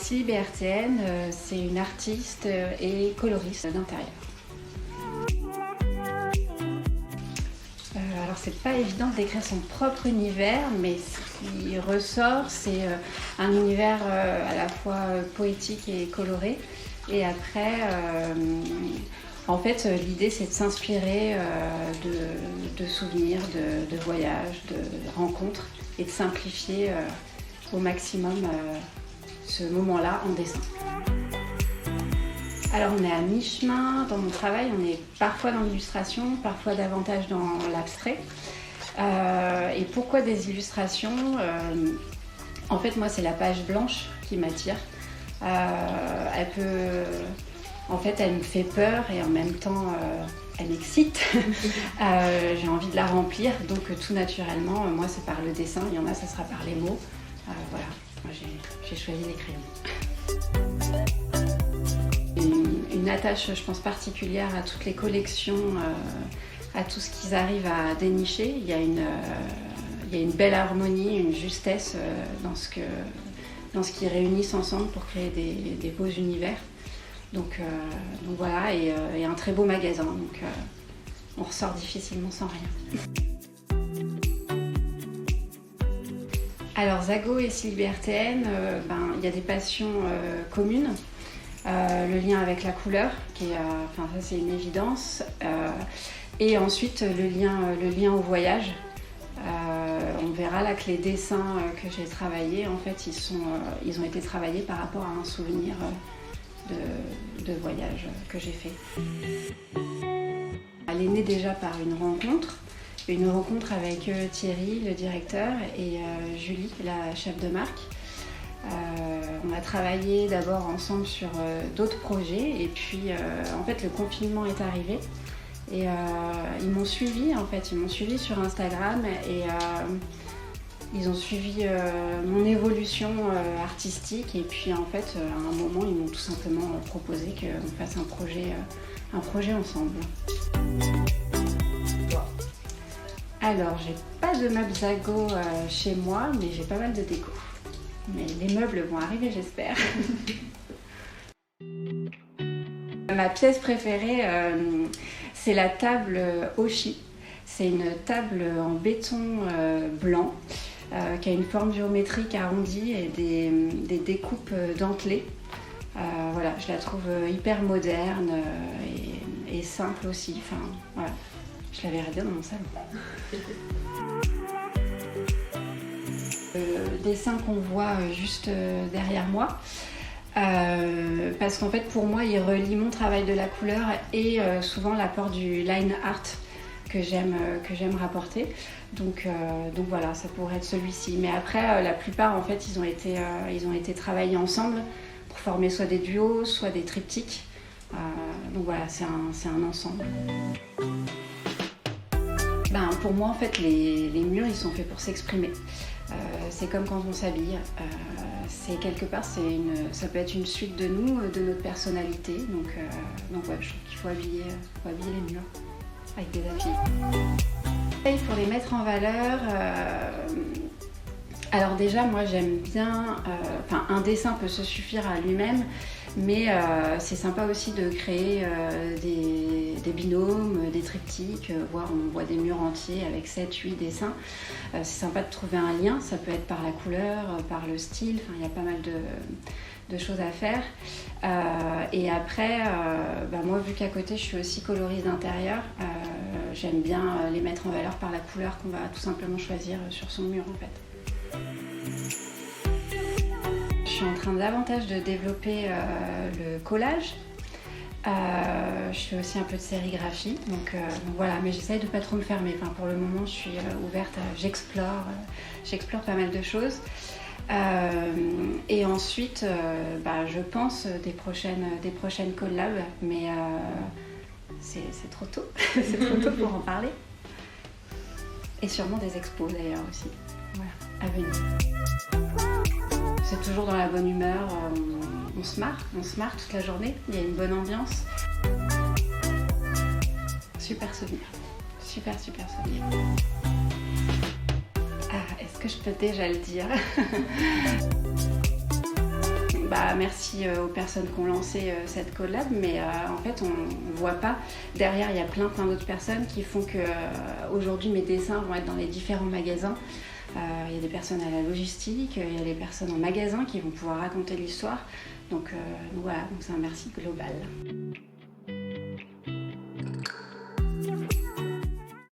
Sylvie c'est une artiste et coloriste d'intérieur. Alors c'est pas évident de décrire son propre univers, mais ce qui ressort, c'est un univers à la fois poétique et coloré. Et après, en fait, l'idée c'est de s'inspirer de souvenirs, de voyages, de rencontres et de simplifier au maximum ce moment-là en dessin. Alors on est à mi-chemin dans mon travail, on est parfois dans l'illustration, parfois davantage dans l'abstrait. Et pourquoi des illustrations En fait moi c'est la page blanche qui m'attire. Elle me fait peur et en même temps elle m'excite. J'ai envie de la remplir, donc tout naturellement, moi c'est par le dessin, il y en a ça sera par les mots. Voilà, moi j'ai choisi les crayons. Une attache, je pense, particulière à toutes les collections, à tout ce qu'ils arrivent à dénicher. Il y a une belle harmonie, une justesse dans ce qu'ils réunissent ensemble pour créer des beaux univers. Donc voilà, et un très beau magasin. Donc on ressort difficilement sans rien. Alors Zago et Sylvie, il y a des passions communes. Le lien avec la couleur, ça c'est une évidence. Et ensuite le lien au voyage. On verra là que les dessins que j'ai travaillés, en fait, ils ont été travaillés par rapport à un souvenir de voyage que j'ai fait. Elle est née déjà par une rencontre avec Thierry, le directeur, et Julie, la chef de marque. On a travaillé d'abord ensemble sur d'autres projets et puis en fait le confinement est arrivé et ils m'ont suivi sur Instagram et ils ont suivi mon évolution artistique et puis en fait à un moment ils m'ont tout simplement proposé qu'on fasse un projet ensemble. Alors j'ai pas de meubles Zago chez moi mais j'ai pas mal de déco. Mais les meubles vont arriver, j'espère. Ma pièce préférée, c'est la table Oshi. C'est une table en béton blanc qui a une forme géométrique arrondie et des découpes dentelées. Voilà, je la trouve hyper moderne et simple aussi. Enfin, voilà, je la verrais bien dans mon salon. Le dessin qu'on voit juste derrière moi, parce qu'en fait pour moi il relie mon travail de la couleur et souvent l'apport du line art que j'aime rapporter. Donc voilà, ça pourrait être celui-ci. Mais après la plupart en fait ils ont été travaillés ensemble pour former soit des duos, soit des triptyques. Donc voilà, c'est un ensemble. Pour moi en fait les murs ils sont faits pour s'exprimer. C'est comme quand on s'habille, c'est quelque part, ça peut être une suite de nous, de notre personnalité. Donc ouais, je trouve qu'il faut habiller les murs avec des habits. Pour les mettre en valeur, alors déjà moi j'aime bien, un dessin peut se suffire à lui-même, mais c'est sympa aussi de créer des binômes, des triptyques, voire on voit des murs entiers avec 7-8 dessins. C'est sympa de trouver un lien, ça peut être par la couleur, par le style, il y a pas mal de choses à faire. Et après, moi vu qu'à côté je suis aussi coloriste d'intérieur, j'aime bien les mettre en valeur par la couleur qu'on va tout simplement choisir sur son mur en fait. Je suis en train davantage de développer le collage. Je fais aussi un peu de sérigraphie, donc voilà, mais j'essaye de pas trop me fermer. Pour le moment, je suis ouverte, j'explore pas mal de choses. Et ensuite, je pense des prochaines collabs, mais c'est trop tôt, c'est trop tôt pour en parler. Et sûrement des expos d'ailleurs aussi, voilà, à venir. C'est toujours dans la bonne humeur, on se marre toute la journée, il y a une bonne ambiance. Super souvenir, super souvenir. Est-ce que je peux déjà le dire? merci aux personnes qui ont lancé cette collab, mais en fait, on ne voit pas. Derrière, il y a plein d'autres personnes qui font que aujourd'hui mes dessins vont être dans les différents magasins. Il y a des personnes à la logistique, il y a des personnes en magasin qui vont pouvoir raconter l'histoire. Donc voilà, c'est un merci global.